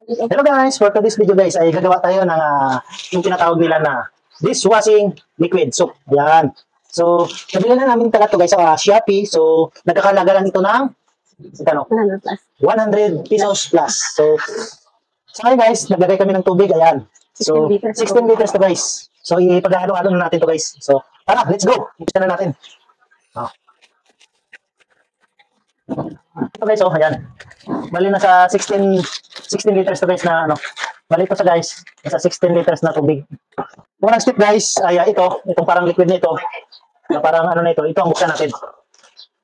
Hello guys, for today's video guys ay gagawa tayo ng yung tinatawag nila na dishwashing liquid soap. Ayan. So, nabili na namin talaga to guys sa Shopee. So, nagkakalaga lang ito ng 100 plus. 100 pesos plus. So, sa ngayon guys, naglagay kami ng tubig. Ayan. So, 16 liters to guys. So, ipag-halo-halo na natin to guys. So, tara, let's go. Umpisa na natin. Oh. Ito guys, oh, ayan. Bali na sa 16 liters to guys na ano. Bali ito sa guys, nasa 16 liters na tubig. Unang step guys, ay itong parang liquid na ito. Na parang ano na ito, ito ang buksan natin.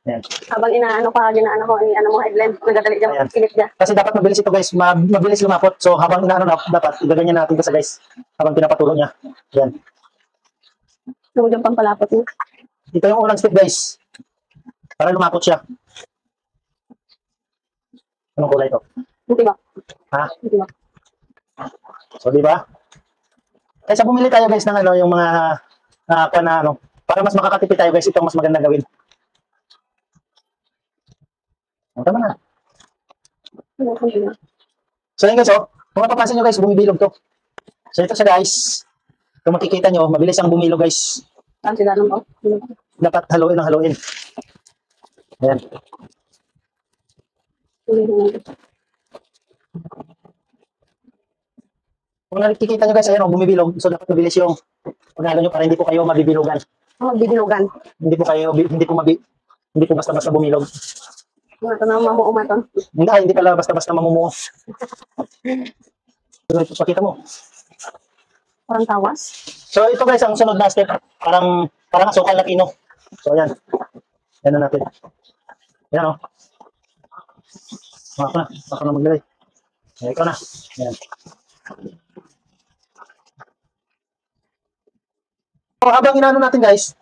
Ayan. Habang inaano ko, ginaano ko, ano mo headline, nagadali dyan, pilit dyan. Kasi dapat mabilis ito guys, mabilis lumapot. So habang inaano dapat, igaganyan natin ito sa guys. Habang pinapatulo niya. Ayan. Huwag yung pampalapot niya. Ito yung unang step guys. Para lumapot siya. Anong kulay ito? Hindi ba? Ha? Hindi ba? So, di ba? Kaysa bumili tayo guys ng ano, yung mga ano, para mas makakatipid tayo guys, ito ang mas maganda gawin. Tama na. So, yun guys, oh. Kung mapapansin nyo guys, bumibilog to. So, ito siya guys. Kung makikita nyo, mabilis ang bumilog guys. Saan sila nung Dapat haluin ang haluin. Ayan. Kung nakikita nyo guys, ayan o, bumibilog. So, dapat mabilis yung paghalo nyo para hindi po kayo mabibilugan. bibilugan. Hindi po basta-basta bumilog. Ito na mamuumaton. Hindi pala basta-basta mamumuo. So, ito, pakita mo. Parang tawas. So, ito guys, ang sunod na step, parang asukal na pino. So, ayan. Yan na natin. Ayan o. Ako na maglagay. Ayan, ikaw na. Ayan. So, habang inaano natin guys,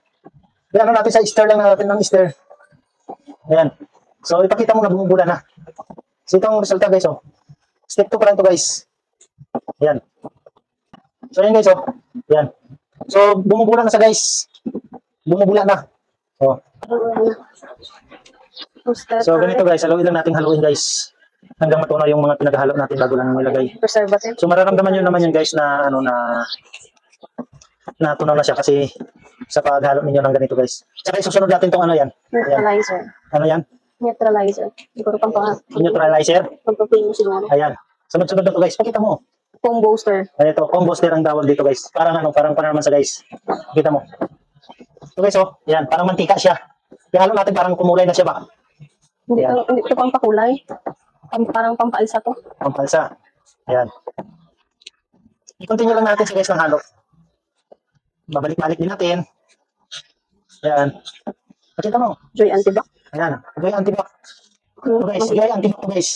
inaano natin sa stir lang natin ng stir. Ayan. So, ipakita mo na bumubula na. So, itong resulta guys, oh. Step 2 pa lang to guys. Ayan. So, ayan guys, oh. Ayan. So, bumubula na sa guys. Bumubula na. Oh. So, ganito guys, haluin lang natin haluin guys. Hanggang matunaw yung mga pinaghalo natin bago lang nilagay. Preservative. So, mararamdaman nyo naman yun guys na ano na tunaw na siya kasi sa paghalo ninyo ng ganito guys. Saka isusunod natin itong ano yan. Neutralizer. Ano yan? Neutralizer. Siguro Neutralizer. pampapingo siguro. Ayan. Sunod-sunod na to guys. Pakita mo. Foam booster. Ayan ito. Foam booster ang tawag dito guys. Parang ano, parang naman sa guys. Pakita mo. Ito guys oh. Ayan. Parang mantika siya. Ihalo natin parang kumulay na siya ba? Hindi ito pampakulay. Parang pampaalsa to. Pampalsa. Ayan. I-continue lang natin sa guys ng halo. Babalik-balik din natin. Ayan. Pakita mo. Joy Antibac. Ayan. Joy Antibac. Ito guys. Joy Antibac to guys.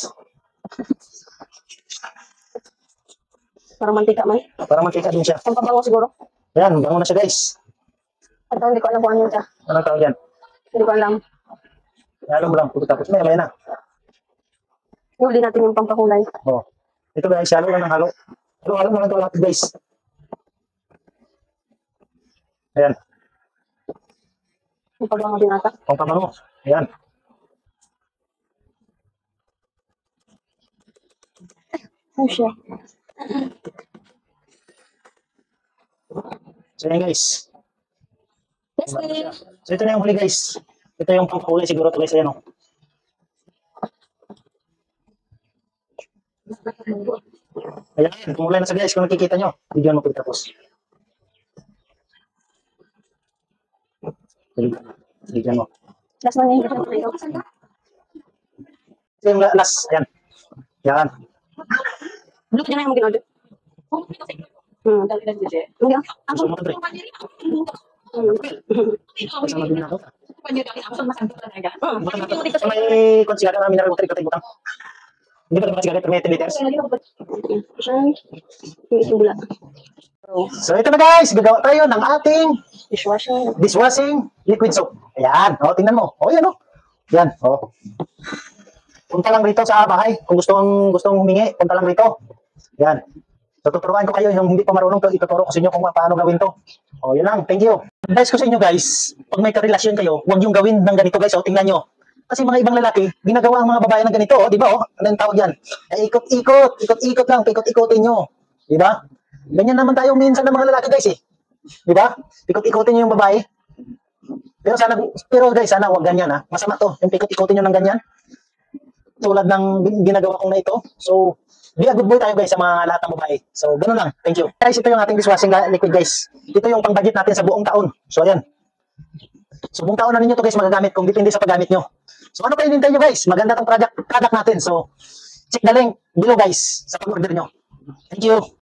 Parang mantika man. Parang mantika din siya. Pampabango siguro. Ayan. Bango na siya guys. At hindi ko alam kung ano yun siya. Anong tawag yan? Hindi ko alam. Halo mo lang. Tapos maya na. Huli natin yung pampakulay. Oh. Ito guys. Halo lang ng halo. Halo mo lang ito lahat guys. Ayan. Yung pagbango din ata. Ang pabango. Ayan. Oh, siya. So yan guys. Let's go. So ito na yung huli guys. Ito yung pangkulay siguro to guys. Ayan o. Ayan. Tumulay na sa guys. Kung nakikita nyo. Video mo pagkatapos. Bigyan mo. Last na ngayon. Ito yung last. Ayan. Yan. Blue ka na yung mag-order. Hindi ah. Gusto mo ito, Dre? Kasama din ako. May konsigado namin na rin utrik butang. Hindi ba ito konsigado? May 10 liters. Yung isang bula. So ito na guys. Gagawa tayo ng ating Dishwashing. liquid soap. Ayan. O, tingnan mo. O, yan o. Yan. O. Punta lang rito sa bahay. Kung gustong humingi, punta lang rito. Yan. So, tuturuan ko kayo yung hindi pa marunong to. Ituturo ko sa inyo kung paano gawin to. O, yun lang. Thank you. Advice ko sa inyo guys, pag may karelasyon kayo, huwag yung gawin ng ganito guys. O, tingnan nyo. Kasi mga ibang lalaki, ginagawa ang mga babae ng ganito, oh, di ba? Oh, ano yung tawag yan? Ay, ikot-ikot lang, ikot-ikotin nyo. Di ba? Ganyan naman tayo minsan ng mga lalaki, guys, eh. Di ba? Ikot-ikotin nyo yung babae. Pero guys, sana huwag ganyan, ha. Masama to, yung ikot-ikotin nyo ng ganyan. Tulad ng ginagawa kong na ito. So, be a good boy tayo, guys, sa mga lahat ng babae. So, ganun lang. Thank you. Guys, ito yung ating dishwashing liquid, guys. Ito yung pang-budget natin sa buong taon. So, ayan. So, buong taon na ninyo to, guys, magagamit kung depende sa paggamit nyo. So, ano kayo nintay nyo, guys? Maganda tong product natin. So, check the link below, guys, sa pag-order nyo. Thank you.